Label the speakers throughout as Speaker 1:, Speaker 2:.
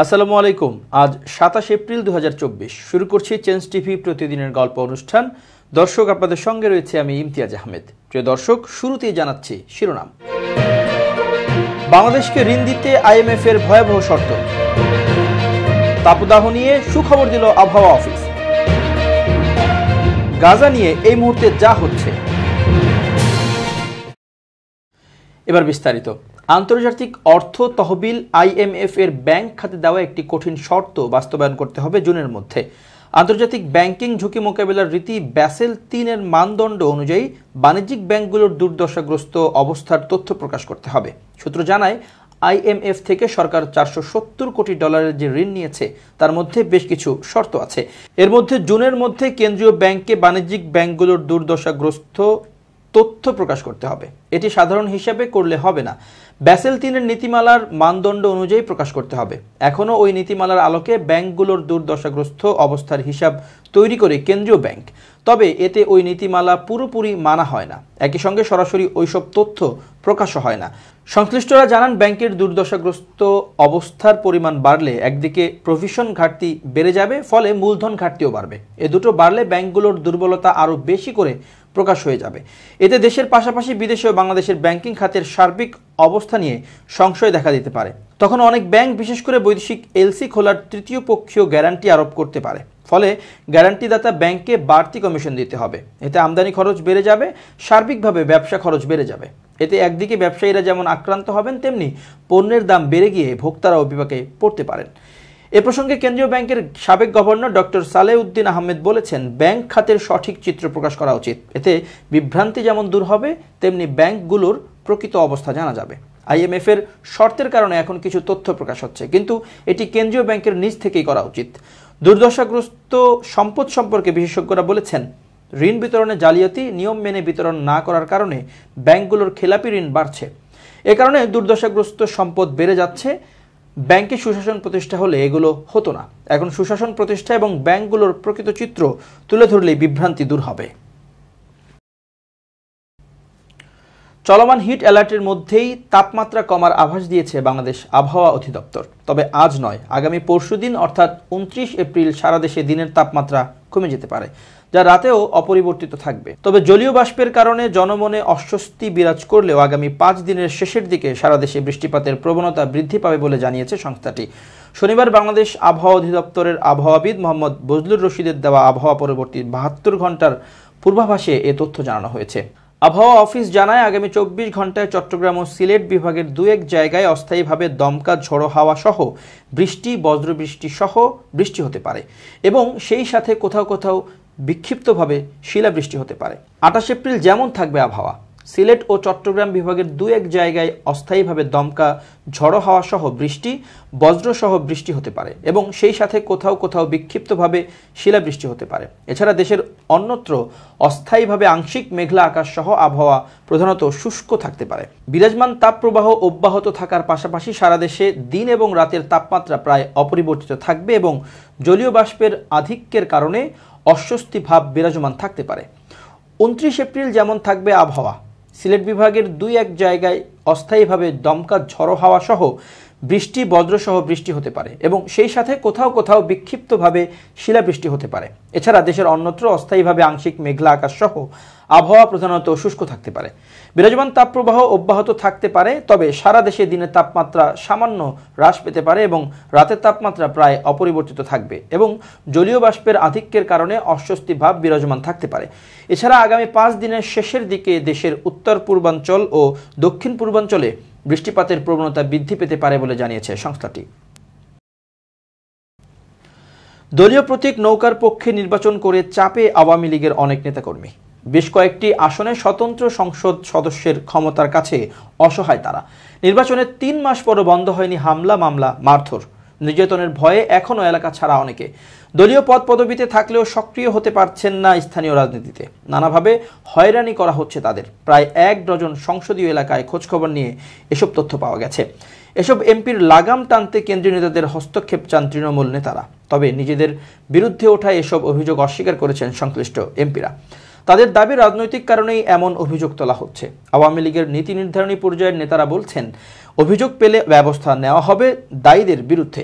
Speaker 1: আসসালামু আলাইকুম। আজ 27 এপ্রিল 2024 শুরু করছি চেঞ্জ টিভি প্রতিদিনের গল্প অনুষ্ঠান। দর্শক, আপনাদের সঙ্গে রয়েছে আমি ইমতিয়াজ আহমেদ। প্রিয় দর্শক, শুরুতেই জানাচ্ছি শিরোনাম। বাংলাদেশকে ঋণ দিতে আইএমএফ এর ভয়াবহ শর্ত। তাপদাহ নিয়ে সুখবর দিল আবহাওয়া অফিস। গাজা নিয়ে এই মুহূর্তে যা হচ্ছে। এবার বিস্তারিত। আন্তর্জাতিক অর্থ তহবিল আইএমএফ এর ব্যাংক খাতে দেওয়া একটি কঠিন শর্ত বাস্তবায়ন করতে হবে জুনের মধ্যে। আন্তর্জাতিক ব্যাংকিং ঝুঁকি মোকাবেলার রীতি ব্যাসেল 3 এর মানদণ্ড অনুযায়ী বাণিজ্যিক ব্যাংকগুলোর দুর্দশাগ্রস্ত অবস্থার তথ্য প্রকাশ করতে হবে। সূত্র জানায়, আইএমএফ থেকে সরকার $470 কোটি যে ঋণ নিয়েছে তার মধ্যে বেশ কিছু শর্ত আছে। এর মধ্যে জুনের মধ্যে কেন্দ্রীয় ব্যাংকে বাণিজ্যিক ব্যাংকগুলোর দুর্দশাগ্রস্ত তথ্য প্রকাশ করতে হবে। এটি সাধারণ হিসাবে করলে হবে না, ব্যাসেল 3 এর নীতিমালার মানদণ্ড অনুযায়ী প্রকাশ করতে হবে। এখনও ওই নীতিমালার আলোকে ব্যাংকগুলোর দুর্দশাগ্রস্ত অবস্থার হিসাব তৈরি করে কেন্দ্রীয় ব্যাংক, তবে এতে ওই নীতিমালা পুরোপুরি মানা হয় না। একই সঙ্গে সরাসরি ওইসব তথ্য প্রকাশও হয় না। সংশ্লিষ্টরা জানান, ব্যাংকের দুর্দশাগ্রস্ত অবস্থার পরিমাণ বাড়লে একদিকে প্রভিশন ঘাটতি বেড়ে যাবে, ফলে মূলধন ঘাটতিও বাড়বে। এ দুটো বাড়লে ব্যাংকগুলোর দুর্বলতা আরও বেশি করে প্রকাশ হয়ে যাবে। এতে দেশের পাশাপাশি বিদেশেও বাংলাদেশের ব্যাংকিং খাতের সার্বিক অবস্থা নিয়ে সংশয় দেখা দিতে পারে। তখন অনেক ব্যাংক, বিশেষ করে বৈদেশিক এলসি খোলার তৃতীয় পক্ষীয় গ্যারান্টি আরোপ করতে পারে। ফলে গ্যারান্টিদাতা ব্যাংককে বাড়তি কমিশন দিতে হবে। এতে আমদানি খরচ বেড়ে যাবে, সার্বিকভাবে ব্যবসা খরচ বেড়ে যাবে। এতে একদিকে ব্যবসায়ীরা যেমন আক্রান্ত হবেন, তেমনি পণ্যের দাম বেড়ে গিয়ে ভোক্তারাও বিপাকে পড়তে পারেন। এ প্রসঙ্গে কেন্দ্রীয় ব্যাংকের সাবেক গভর্নর ডক্টর সালেহ উদ্দিন আহমেদ বলেছেন, ব্যাংক খাতের সঠিক চিত্র প্রকাশ করা উচিত। এতে বিভ্রান্তি যেমন দূর হবে, তেমনি ব্যাংকগুলোর প্রকৃত অবস্থা জানা যাবে। আইএমএফ এর শর্তের কারণে এখন কিছু তথ্য প্রকাশ হচ্ছে, কিন্তু এটি কেন্দ্রীয় ব্যাংকের নিজ থেকেই করা উচিত। দুর্দশাগ্রস্ত সম্পদ সম্পর্কে বিশেষজ্ঞরা বলেছেন, ঋণ বিতরণে জালিয়াতি, নিয়ম মেনে বিতরণ না করার কারণে ব্যাংকগুলোর খেলাপি ঋণ বাড়ছে। এ কারণে দুর্দশাগ্রস্ত সম্পদ বেড়ে যাচ্ছে। ব্যাংকে সুশাসন প্রতিষ্ঠা হলে এগুলো হতো না। এখন সুশাসন প্রতিষ্ঠা এবং ব্যাংকগুলোর প্রকৃত চিত্র তুলে ধরলেই বিভ্রান্তি দূর হবে। চলমান হিট অ্যালার্টের মধ্যেই তাপমাত্রা কমার আভাস দিয়েছে বাংলাদেশ আবহাওয়া অধিদপ্তর। তবে আজ নয়, আগামী পরশুদিন অর্থাৎ 29 এপ্রিল সারা দেশে দিনের তাপমাত্রা কমে যেতে পারে, যা রাতেও অপরিবর্তিত থাকবে। তবে জলীয় বাষ্পের কারণে জনমনে অস্বস্তি বিরাজ করলেও আগামী 5 দিনের শেষের দিকে সারা দেশে বৃষ্টিপাতের প্রবণতা বৃদ্ধি পাবে বলে জানিয়েছে সংস্থাটি। শনিবার বাংলাদেশ আবহাওয়া অধিদপ্তরের আবহাওয়াবিদ মোহাম্মদ বজলুর রশিদের দেওয়া আবহাওয়া পরবর্তী 72 ঘন্টার পূর্বাভাসে এ তথ্য জানানো হয়েছে। আবহাওয়া অফিস জানায়, আগামী 24 ঘন্টায় চট্টগ্রাম ও সিলেট বিভাগের 2-1 জায়গায় অস্থায়ীভাবে দমকা ঝোড়ো হাওয়া সহ বৃষ্টি, বজ্রবৃষ্টি সহ বৃষ্টি হতে পারে এবং সেই সাথে কোথাও কোথাও বিক্ষিপ্তভাবে শিলাবৃষ্টি হতে পারে। 28 এপ্রিল যেমন থাকবে আবহাওয়া, সিলেট ও চট্টগ্রাম বিভাগের 2-1 জায়গায় অস্থায়ীভাবে দমকা ঝড়ো হাওয়া সহ বৃষ্টি, বজ্র সহ বৃষ্টি হতে পারে এবং সেই সাথে কোথাও কোথাও বিক্ষিপ্তভাবে শিলাবৃষ্টি হতে পারে। এছাড়া দেশের অন্যত্র অস্থায়ীভাবে আংশিক মেঘলা আকাশ সহ আবহাওয়া প্রধানত শুষ্ক থাকতে পারে। বিরাজমান তাপপ্রবাহ অব্যাহত থাকার পাশাপাশি সারা দেশে দিন এবং রাতের তাপমাত্রা প্রায় অপরিবর্তিত থাকবে এবং জলীয় বাষ্পের আধিক্যের কারণে অস্বস্তি ভাব বিরাজমান থাকতে পারে। 29 এপ্রিল যেমন থাকবে আবহাওয়া, সিলেট বিভাগের 2-1 জায়গায় অস্থায়ীভাবে দমকা ঝড়ো হাওয়া সহ বৃষ্টি, বজ্র সহ বৃষ্টি হতে পারে এবং সেই সাথে কোথাও কোথাও বিক্ষিপ্তভাবে শিলাবৃষ্টি হতে পারে। এছাড়া দেশের অন্যত্র অস্থায়ীভাবে আংশিক মেঘলা আকাশ সহ আবহাওয়া প্রধানত শুষ্ক থাকতে পারে। বিরাজমান তাপপ্রবাহ অব্যাহত থাকতে পারে, তবে সারা দেশে দিনের তাপমাত্রা সামান্য হ্রাস পেতে পারে এবং রাতের তাপমাত্রা প্রায় অপরিবর্তিত থাকবে এবং জলীয় বাষ্পের আধিক্যের কারণে অস্বস্তি ভাব বিরাজমান থাকতে পারে। এছাড়া আগামী 5 দিনের শেষের দিকে দেশের উত্তর পূর্বাঞ্চল ও দক্ষিণ পূর্বাঞ্চলে বৃষ্টিপাতের প্রবণতা বৃদ্ধি পেতে পারে বলে জানিয়েছে সংস্থাটি। দলীয় প্রতীক নৌকার পক্ষে নির্বাচন করে চাপে আওয়ামী লীগের অনেক নেতাকর্মী। বেশ কয়েকটি আসনে স্বতন্ত্র সংসদ সদস্যের ক্ষমতার কাছে অসহায় তারা। নির্বাচনের 3 মাস পরও বন্ধ হয়নি হামলা, মামলা, মারধর। নির্যাতনের ভয়ে এখনও এলাকা ছাড়া অনেকে। দলীয় পদ পদবিতে থাকলেও সক্রিয় হতে পারছেন না স্থানীয় রাজনীতিতে। নানাভাবে হয়রানি করা হচ্ছে তাদের। প্রায় 1 ডজন সংসদীয় এলাকায় খোঁজখবর নিয়ে এসব তথ্য পাওয়া গেছে। এসব এমপির লাগাম টানতে কেন্দ্রীয় নেতাদের হস্তক্ষেপ চান তৃণমূল নেতারা। তবে নিজেদের বিরুদ্ধে ওঠা এসব অভিযোগ অস্বীকার করেছেন সংশ্লিষ্ট এমপিরা। তাদের দাবি, রাজনৈতিক কারণেই এমন অভিযোগ তোলা হচ্ছে। আওয়ামী লীগের নীতি নির্ধারণী পর্যায়ের নেতারা বলছেন, অভিযোগ পেলে ব্যবস্থা নেওয়া হবে দায়ীদের বিরুদ্ধে।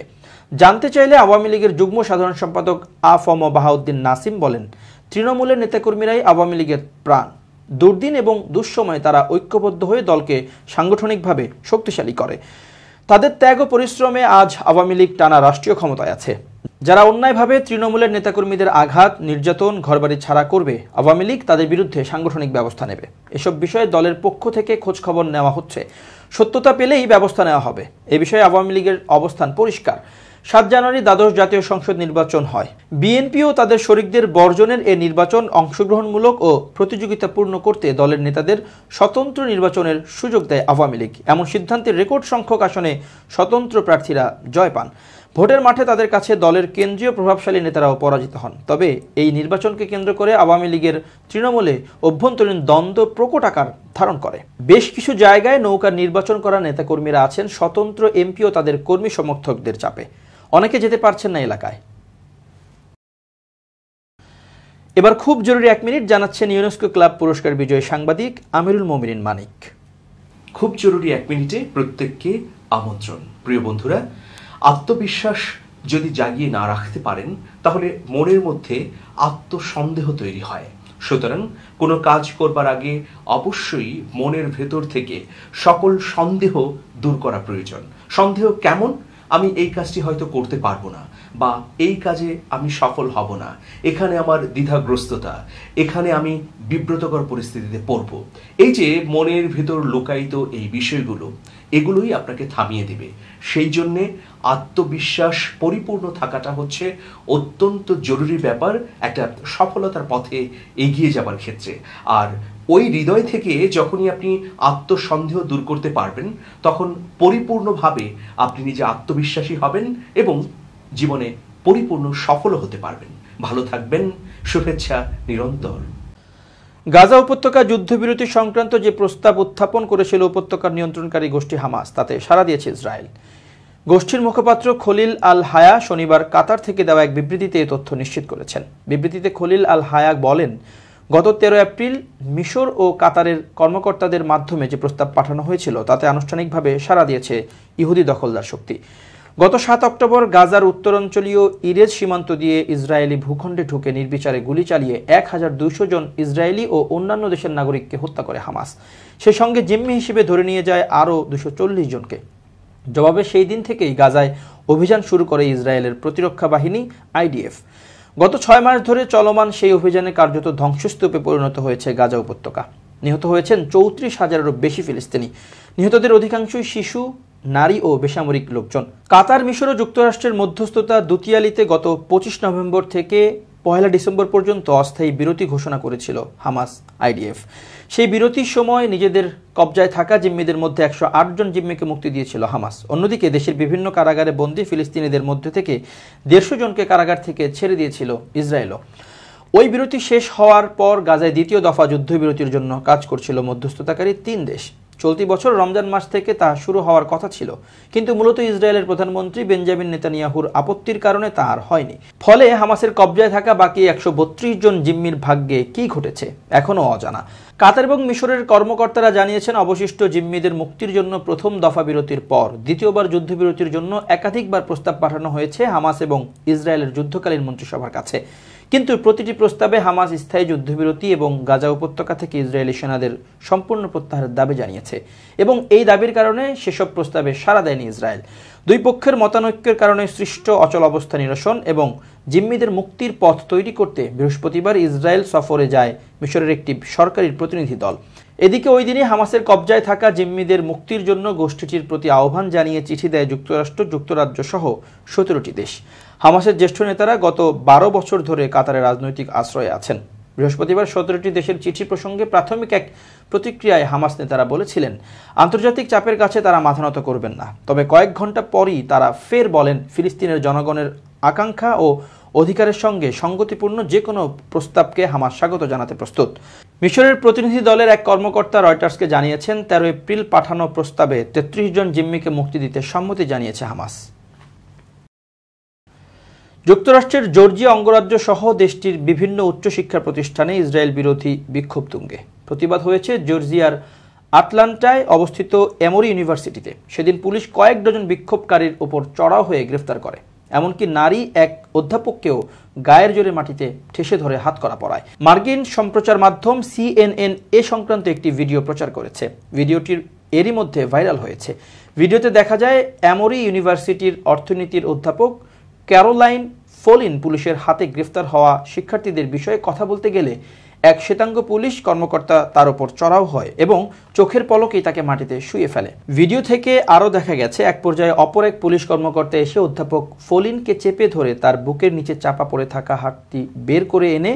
Speaker 1: জানতে চাইলে আওয়ামী লীগের যুগ্ম সাধারণ সম্পাদক আ.ফ.ম. বাহাউদ্দিন নাসিম বলেন, তৃণমূলের নেতাকর্মীরাই আওয়ামী লীগের প্রাণ। দুর্দিন এবং দুঃসময়ে তারা ঐক্যবদ্ধ হয়ে দলকে সাংগঠনিকভাবে শক্তিশালী করে। তাদের ত্যাগ ও পরিশ্রমে আজ আওয়ামী লীগ টানা রাষ্ট্রীয় ক্ষমতায় আছে। যারা অন্যায়ভাবে তৃণমূলের নেতাকর্মীদের আঘাত, নির্যাতন, ঘরবাড়ি ছাড়া করবে, আওয়ামী লীগ তাদের বিরুদ্ধে সাংগঠনিক ব্যবস্থা নেবে। এসব বিষয়ে দলের পক্ষ থেকে খোঁজখবর নেওয়া হচ্ছে। সত্যতা পেলেই ব্যবস্থা নেওয়া হবে। এ বিষয়ে আওয়ামী লীগের অবস্থান পরিষ্কার। ৭ জানুয়ারি দ্বাদশ জাতীয় সংসদ নির্বাচন হয়। বিএনপিও তাদের শরিকদের বর্জনের এ নির্বাচন অংশগ্রহণমূলক ও প্রতিযোগিতাপূর্ণ করতে দলের নেতাদের স্বতন্ত্র নির্বাচনের সুযোগ দেয় আওয়ামী লীগ। এমন সিদ্ধান্তে রেকর্ড সংখ্যক আসনে স্বতন্ত্র প্রার্থীরা জয় পান। ভোটের মাঠে তাদের কাছে দলের কেন্দ্রীয় প্রভাবশালী নেতারাও পরাজিত হন। তবে এই নির্বাচনকে কেন্দ্র করে আওয়ামী লীগের তৃণমূলে অভ্যন্তরীণ দ্বন্দ্ব প্রকট আকার ধারণ করে। বেশ কিছু জায়গায় নৌকার নির্বাচন করা নেতাকর্মীরা আছেন স্বতন্ত্র এমপি ও তাদের কর্মী সমর্থকদের চাপে। অনেকে যেতে পারছেন না এলাকায়। এবার খুব জরুরি 1 মিনিট জানাচ্ছেন ইউনেস্কো ক্লাব পুরস্কার বিজয়ী সাংবাদিক আমিরুল মোমিনিন মানিক।
Speaker 2: খুব জরুরি 1 মিনিটে প্রত্যেককে আমন্ত্রণ। প্রিয় বন্ধুরা, আত্মবিশ্বাস যদি জাগিয়ে না রাখতে পারেন তাহলে মনের মধ্যে আত্মসন্দেহ তৈরি হয়। সুতরাং কোনো কাজ করবার আগে অবশ্যই মনের ভেতর থেকে সকল সন্দেহ দূর করা প্রয়োজন। সন্দেহ কেমন? আমি এই কাজটি হয়তো করতে পারবো না, বা এই কাজে আমি সফল হব না, এখানে আমার দ্বিধাগ্রস্ততা, এখানে আমি বিব্রতকর পরিস্থিতিতে পড়ব। এই যে মনের ভেতর লুকায়িত এই বিষয়গুলো, এগুলোই আপনাকে থামিয়ে দেবে। সেই জন্যে আত্মবিশ্বাস পরিপূর্ণ থাকাটা হচ্ছে অত্যন্ত জরুরি ব্যাপার একটা সফলতার পথে এগিয়ে যাবার ক্ষেত্রে। আর ওই হৃদয় থেকে যখনই আপনি আত্মসন্দেহ দূর করতে পারবেন, তখন পরিপূর্ণভাবে আপনি নিজে আত্মবিশ্বাসী হবেন এবং জীবনে পরিপূর্ণ সফল হতে পারবেন। ভালো থাকবেন। শুভেচ্ছা নিরন্তর।
Speaker 1: গাজা উপত্যকা যুদ্ধবিরতি সংক্রান্ত যে প্রস্তাব উত্থাপন করেছিল উপত্যকার নিয়ন্ত্রণকারী গোষ্ঠী হামাস, তাতে সাড়া দিয়েছে ইসরায়েল। গোষ্ঠীর মুখপাত্র খলিল আল হায়া শনিবার কাতার থেকে দেওয়া এক বিবৃতিতে এই তথ্য নিশ্চিত করেছেন। বিবৃতিতে খলিল আল হায়া বলেন, গত 13 এপ্রিল মিশর ও কাতারের কর্মকর্তাদের মাধ্যমে যে প্রস্তাব পাঠানো হয়েছিল তাতে আনুষ্ঠানিকভাবে সাড়া দিয়েছে ইহুদি দখলদার শক্তি। গত 7 অক্টোবর গাজার উত্তরাঞ্চলীয় ইরেজ সীমান্ত দিয়ে ইসরায়েলি ভূখণ্ডে ঢুকে নির্বিচারে গুলি চালিয়ে 1200 জন ইসরায়েলি ও অন্যান্য দেশের নাগরিককে হত্যা করে হামাস। সেই সঙ্গে জিম্মি হিসেবে ধরে নিয়ে যায় আরও 240 জনকে। জবাবে সেই দিন থেকেই গাজায় অভিযান শুরু করে ইসরায়েলের প্রতিরক্ষা বাহিনী আইডিএফ। গত 6 মাস ধরে চলমান সেই অভিযানে কার্যত ধ্বংসস্তূপে পরিণত হয়েছে গাজা উপত্যকা। নিহত হয়েছেন 34,000-এরও বেশি ফিলিস্তিনি। নিহতদের অধিকাংশই শিশু, নারী ও বেসামরিক লোকজন। কাতার, মিশর ও যুক্তরাষ্ট্রের মধ্যস্থতা দুতিয়ালিতে গত 25 নভেম্বর থেকে 1 ডিসেম্বর পর্যন্ত অস্থায়ী বিরতি ঘোষণা করেছিল হামাস আইডিএফ। সেই বিরতির সময় নিজেদের কবজায় থাকা জিম্মিদের মধ্যে 108 জন জিম্মিকে মুক্তি দিয়েছিল হামাস। অন্যদিকে দেশের বিভিন্ন কারাগারে বন্দী ফিলিস্তিনিদের মধ্যে থেকে 150 জনকে কারাগার থেকে ছেড়ে দিয়েছিল ইসরায়েলও। ওই বিরতি শেষ হওয়ার পর গাজায় দ্বিতীয় দফা যুদ্ধবিরতির জন্য কাজ করছিল মধ্যস্থতাকারী 3 দেশ। চলতি বছর রমজান মাস থেকে তা শুরু হওয়ার কথা ছিল, কিন্তু মূলত ইসরায়েলের প্রধানমন্ত্রী বেঞ্জামিন নেতানিয়াহুর আপত্তির কারণে তা আর হয়নি। ফলে হামাসের কবজায় থাকা বাকি 132 জন জিম্মির ভাগ্যে কি ঘটেছে এখনও অজানা। কাতার এবং মিশরের কর্মকর্তারা জানিয়েছেন, অবশিষ্ট জিম্মিদের মুক্তির জন্য প্রথম দফা বিরতির পর দ্বিতীয়বার যুদ্ধবিরতির জন্য একাধিকবার প্রস্তাব পাঠানো হয়েছে হামাস এবং ইসরায়েলের যুদ্ধকালীন মন্ত্রিসভার কাছে। কিন্তু প্রতিটি প্রস্তাবে হামাস স্থায়ী যুদ্ধবিরতি এবং গাজা উপত্যকা থেকে ইসরায়েলি সেনাদের সম্পূর্ণ প্রত্যাহারের দাবি জানিয়েছে এবং এই দাবির কারণে সেসব প্রস্তাবে সাড়া দেয়নি ইসরায়েল। দুই পক্ষের মতানৈক্যের কারণে সৃষ্ট অচল অবস্থা নিরসন এবং জিম্মিদের মুক্তির পথ তৈরি করতে বৃহস্পতিবার ইসরায়েল সফরে যায় মিশরের একটি সরকারি প্রতিনিধি দল। এদিকে ওই দিনই হামাসের কবজায় থাকা জিম্মিদের মুক্তির জন্য গোষ্ঠীটির প্রতি আহ্বান জানিয়ে চিঠি দেয় যুক্তরাষ্ট্র, যুক্তরাজ্য সহ 17টি দেশ। হামাসের জ্যেষ্ঠ নেতারা গত 12 বছর ধরে কাতারে রাজনৈতিক আশ্রয়ে আছেন। বৃহস্পতিবার 17টি দেশের চিঠি প্রসঙ্গে প্রাথমিক এক প্রতিক্রিয়ায় হামাস নেতারা বলেছিলেন, আন্তর্জাতিক চাপের কাছে তারা মাথা নত করবেন না। তবে কয়েক ঘন্টা পরই তারা ফের বলেন, ফিলিস্তিনের জনগণের আকাঙ্ক্ষা ও অধিকারের সঙ্গে সঙ্গতিপূর্ণ যে কোনো প্রস্তাবকে হামাস স্বাগত জানাতে প্রস্তুত। মিশরের প্রতিনিধি দলের এক কর্মকর্তা রয়টার্সকে জানিয়েছেন, 13 এপ্রিল পাঠানো প্রস্তাবে 33 জন জিম্মিকে মুক্তি দিতে সম্মতি জানিয়েছে হামাস। যুক্তরাষ্ট্রের জর্জিয়া অঙ্গরাজ্য সহ দেশটির বিভিন্ন উচ্চশিক্ষা প্রতিষ্ঠানে ইসরায়েল বিরোধী বিক্ষোভ তুঙ্গে। প্রতিবাদ হয়েছে জর্জিয়ার আটলান্টায় অবস্থিত এমোরি ইউনিভার্সিটিতে। সেদিন পুলিশ কয়েক ডজন বিক্ষোভকারীর উপর চড়াও হয়ে গ্রেফতার করে। এমনকি নারী এক অধ্যাপককেও গায়ের জোরে মাটিতে ঠেসে ধরে হাতকড়া পরায়। মার্কিন সম্প্রচার মাধ্যম CNN এ সংক্রান্ত একটি ভিডিও প্রচার করেছে। ভিডিওটির এরই মধ্যে ভাইরাল হয়েছে। ভিডিওতে দেখা যায় এমরি ইউনিভার্সিটির অর্থনীতির অধ্যাপক ক্যারোলাইন ফলিন পুলিশের হাতে গ্রেফতার হওয়া শিক্ষার্থীদের বিষয়ে কথা বলতে গেলে এক শ্বেতাঙ্গ পুলিশ কর্মকর্তা তার উপর চড়াও হয় এবং চোখের পলকেই তাকে মাটিতে শুয়ে ফেলে। ভিডিও থেকে আরও দেখা গেছে এক পর্যায়ে অপর এক পুলিশ কর্মকর্তা এসে অধ্যাপক ফলিনকে চেপে ধরে তার বুকের নিচে চাপা পড়ে থাকা হাতটি বের করে এনে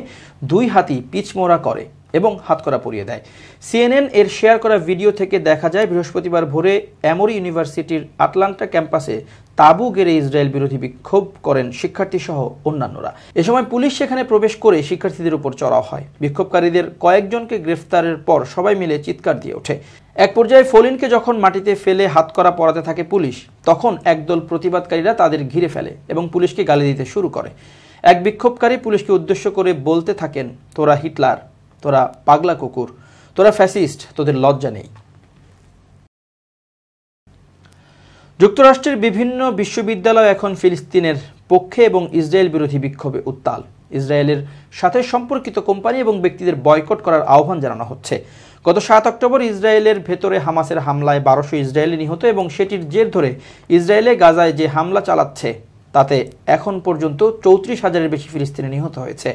Speaker 1: দুই হাতই পিচমোড়া করে এবং হাতকড়া পরিয়ে দেয়। CNN এর শেয়ার করা ভিডিও থেকে দেখা যায় বৃহস্পতিবার ভোরে এমরি ইউনিভার্সিটির আটলান্টা ক্যাম্পাসে তাঁবু গেড়ে ইসরায়েল বিরোধী বিক্ষোভ করেন শিক্ষার্থী সহ অন্যান্যরা। এ সময় পুলিশ সেখানে প্রবেশ করে শিক্ষার্থীদের উপর চড়াও হয়। বিক্ষোভকারীদের কয়েকজনকে গ্রেফতারের পর সবাই মিলে চিৎকার দিয়ে ওঠে। এক পর্যায়ে ফলিনকে যখন মাটিতে ফেলে হাতকড়া পরাতে থাকে পুলিশ, তখন একদল প্রতিবাদকারীরা তাদের ঘিরে ফেলে এবং পুলিশকে গালি দিতে শুরু করে। এক বিক্ষোভকারী পুলিশকে উদ্দেশ্য করে বলতে থাকেন, তোরা হিটলার, তোরা পাগলা কুকুর, তোরা ফ্যাসিস্ট, তোদের লজ্জা নেই। যুক্তরাষ্ট্রের বিভিন্ন বিশ্ববিদ্যালয় এখন ফিলিস্তিনের পক্ষে এবং ইসরায়েল বিরোধী বিক্ষোভে উত্তাল। ইসরায়েলের সাথে সম্পর্কিত কোম্পানি এবং ব্যক্তিদের বয়কট করার আহ্বান জানানো হচ্ছে। গত 7 অক্টোবর ইসরায়েলের ভেতরে হামাসের হামলায় 1200 ইসরায়েলি নিহত এবং সেটির জের ধরে ইসরায়েলে গাজায় যে হামলা চালাচ্ছে তাতে এখন পর্যন্ত 34,000-এর বেশি ফিলিস্তিনি নিহত হয়েছে।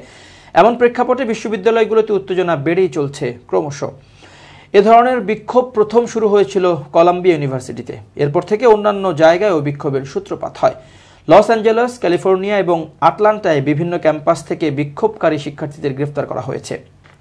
Speaker 1: এমন প্রেক্ষাপটে বিশ্ববিদ্যালয়গুলোতে উত্তেজনা বেড়েই চলছে ক্রমশ। এ ধরনের বিক্ষোভ প্রথম শুরু হয়েছিল কলাম্বিয়া ইউনিভার্সিটিতে। এরপর থেকে অন্যান্য জায়গায়ও বিক্ষোভের সূত্রপাত হয়। লস অ্যাঞ্জেলেস, ক্যালিফোর্নিয়া এবং আটলান্টায় বিভিন্ন ক্যাম্পাস থেকে বিক্ষোভকারী শিক্ষার্থীদের গ্রেফতার করা হয়েছে।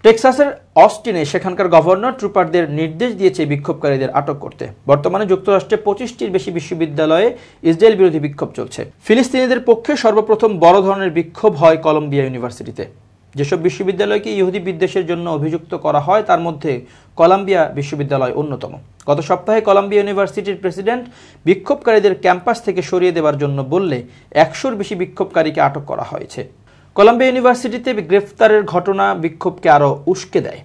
Speaker 1: টেক্সাসের অস্টিনে সেখানকার গভর্নর ট্রুপারদের নির্দেশ দিয়েছে বিক্ষোভকারীদের আটক করতে। বর্তমানে যুক্তরাষ্ট্রে 25টির বেশি বিশ্ববিদ্যালয়ে ইসরায়েল বিরোধী বিক্ষোভ চলছে। ফিলিস্তিনিদের পক্ষে সর্বপ্রথম বড় ধরনের বিক্ষোভ হয় কলম্বিয়া ইউনিভার্সিটিতে। যেসব বিশ্ববিদ্যালয়কে ইহুদি বিদ্বেষের জন্য অভিযুক্ত করা হয় তার মধ্যে কলাম্বিয়া বিশ্ববিদ্যালয় অন্যতম। গত সপ্তাহে কলাম্বিয়া ইউনিভার্সিটির প্রেসিডেন্ট বিক্ষোভকারীদের ক্যাম্পাস থেকে সরিয়ে দেওয়ার জন্য বললে 100-র বেশি বিক্ষোভকারীকে আটক করা হয়েছে। কলাম্বিয়া ইউনিভার্সিটিতে গ্রেফতারের ঘটনা বিক্ষোভকে আরও উস্কে দেয়।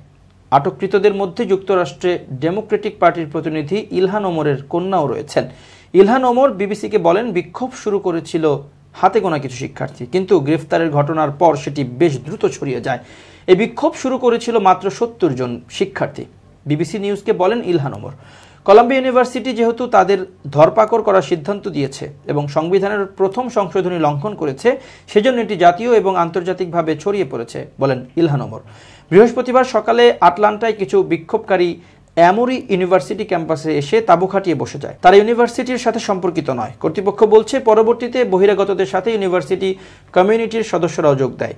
Speaker 1: আটককৃতদের মধ্যে যুক্তরাষ্ট্রে ডেমোক্রেটিক পার্টির প্রতিনিধি ইলহান ওমরের কন্যাও রয়েছেন। ইলহান ওমর বিবিসিকে বলেন, বিক্ষোভ শুরু করেছিল হাতে গোনা কিছু শিক্ষার্থী, কিন্তু গ্রেফতারের ঘটনার পর সেটি বেশ দ্রুত ছড়িয়ে যায়। এই বিক্ষোভ শুরু করেছিল মাত্র 70 জন শিক্ষার্থী। বিবিসি নিউজকে বলেন ইলহান ওমর, কলাম্বিয়া ইউনিভার্সিটি যেহেতু তাদের ধরপাকড় করার সিদ্ধান্ত দিয়েছে এবং সংবিধানের প্রথম সংশোধনী লঙ্ঘন করেছে, সেজন্য এটি জাতীয় এবং আন্তর্জাতিকভাবে ছড়িয়ে পড়েছে বলেন ইলহান ওমর। বৃহস্পতিবার সকালে আটলান্টায় কিছু বিক্ষোভকারী এমরি ইউনিভার্সিটি ক্যাম্পাসে এসে তাঁবু খাটিয়ে বসে যায়। তারা ইউনিভার্সিটির সাথে সম্পর্কিত নয়। কর্তৃপক্ষ বলছে পরবর্তীতে বহিরাগতদের সাথে ইউনিভার্সিটি কমিউনিটির সদস্যরাও যোগ দেয়।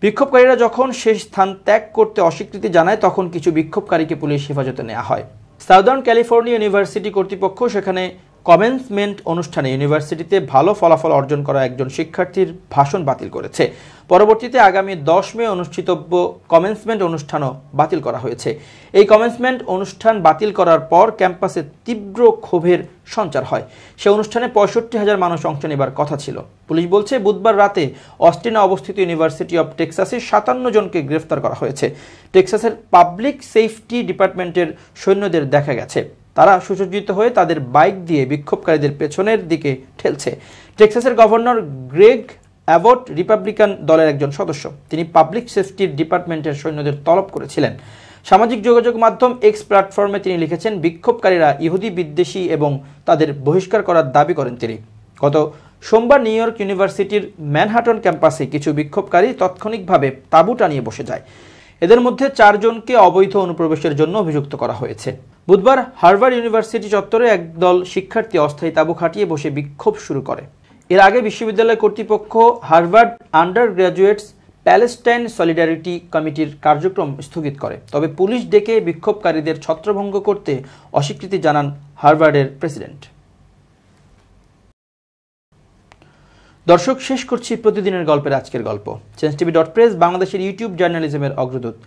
Speaker 1: বিক্ষোভকারীরা যখন সেই স্থান ত্যাগ করতে অস্বীকৃতি জানায় তখন কিছু বিক্ষোভকারীকে পুলিশ হেফাজতে নেওয়া হয়। সাউদার্ন ক্যালিফোর্নিয়া ইউনিভার্সিটি কর্তৃপক্ষ সেখানে কমেন্সমেন্ট অনুষ্ঠানে ইউনিভার্সিটিতে ভালো ফলাফল অর্জন করা একজন শিক্ষার্থীর ভাষণ বাতিল করেছে। পরবর্তীতে আগামী 10 মে অনুষ্ঠিতব্য কমেন্সমেন্ট অনুষ্ঠানও বাতিল করা হয়েছে। এই কমেন্সমেন্ট অনুষ্ঠান বাতিল করার পর ক্যাম্পাসে তীব্র ক্ষোভের সঞ্চার হয়। সে অনুষ্ঠানে 65,000 মানুষ অংশ নেবার কথা ছিল। পুলিশ বলছে বুধবার রাতে অস্টিনে অবস্থিত ইউনিভার্সিটি অব টেক্সাসে 57 জনকে গ্রেফতার করা হয়েছে। টেক্সাসের পাবলিক সেফটি ডিপার্টমেন্টের সৈন্যদের দেখা গেছে তারা সুসজ্জিত হয়ে তাদের বাইক দিয়ে বিক্ষোভকারীদের পেছনের দিকে ঠেলছে। টেক্সাসের গভর্নর গ্রেগ অ্যাবট রিপাবলিকান দলের একজন সদস্য। তিনি পাবলিক সেফটি ডিপার্টমেন্টের সৈন্যদের তলব করেছিলেন। সামাজিক যোগাযোগ মাধ্যম এক্স প্ল্যাটফর্মে তিনি লিখেছেন, বিক্ষোভকারীরা ইহুদি বিদ্বেষী এবং তাদের বহিষ্কার করার দাবি করেন তিনি। গত সোমবার নিউ ইয়র্ক ইউনিভার্সিটির ম্যানহাটন ক্যাম্পাসে কিছু বিক্ষোভকারী তাৎক্ষণিকভাবে তাঁবু টানিয়ে বসে যায়। এদের মধ্যে 4 জনকে অবৈধ অনুপ্রবেশের জন্য অভিযুক্ত করা হয়েছে। বুধবার হার্ভার্ড ইউনিভার্সিটি চত্বরে একদল শিক্ষার্থী অস্থায়ী তাঁবু খাটিয়ে বসে বিক্ষোভ শুরু করে। এর আগে বিশ্ববিদ্যালয় কর্তৃপক্ষ Harvard under graduates Palestine solidarity কমিটির কার্যক্রম স্থগিত করে। তবে পুলিশ ডেকে বিক্ষোভকারীদের ছত্রভঙ্গ করতে অস্বীকৃতি জানান হার্ভার্ডের প্রেসিডেন্ট। দর্শক, শেষ করছি প্রতিদিনের গল্পের আজকের গল্প। changetv.press বাংলাদেশের ইউটিউব জার্নালিজমের অগ্রদূত।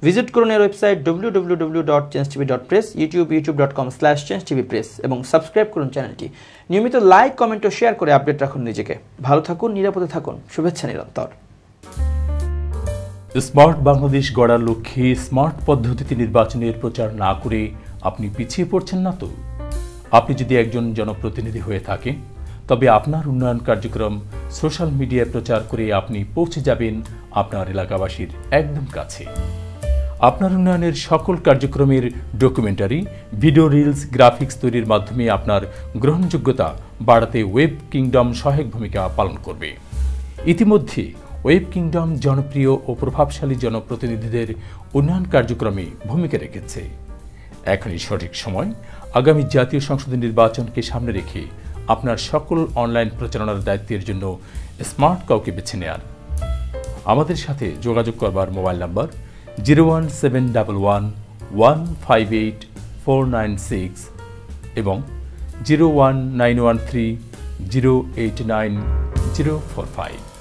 Speaker 1: ভিজিট করুন এর ওয়েবসাইট www.changetv.press, youtube.com/changetvpress এবং সাবস্ক্রাইব করুন চ্যানেলটি। নিয়মিত লাইক, কমেন্ট ও শেয়ার করে আপডেট রাখুন নিজেকে। ভালো থাকুন, নিরাপদে থাকুন। শুভেচ্ছা নিরন্তর।
Speaker 3: স্মার্ট বাংলাদেশ গড়ার লক্ষ্যে স্মার্ট পদ্ধতিতে নির্বাচনের প্রচার না করে আপনি পিছিয়ে পড়ছেন না তো? আপনি যদি একজন জনপ্রতিনিধি হয়ে থাকেন তবে আপনার উন্নয়ন কার্যক্রম সোশ্যাল মিডিয়ায় প্রচার করে আপনি পৌঁছে যাবেন আপনার এলাকাবাসীর একদম কাছে। আপনার উন্নয়নের সকল কার্যক্রমের ডকুমেন্টারি, ভিডিও রিলস, গ্রাফিক্স তৈরির মাধ্যমে আপনার গ্রহণযোগ্যতা বাড়াতে ওয়েব কিংডম সহায়ক ভূমিকা পালন করবে। ইতিমধ্যে ওয়েব কিংডম জনপ্রিয় ও প্রভাবশালী জনপ্রতিনিধিদের উন্নয়ন কার্যক্রমে ভূমিকা রেখেছে। এখনই সঠিক সময় আগামী জাতীয় সংসদ নির্বাচনকে সামনে রেখে আপনার সকল অনলাইন প্রচারণার দায়িত্বের জন্য স্মার্ট কাউকে বেছে নেয়ার। আমাদের সাথে যোগাযোগ করবার মোবাইল নাম্বার 01711158496 এবং 01913089045।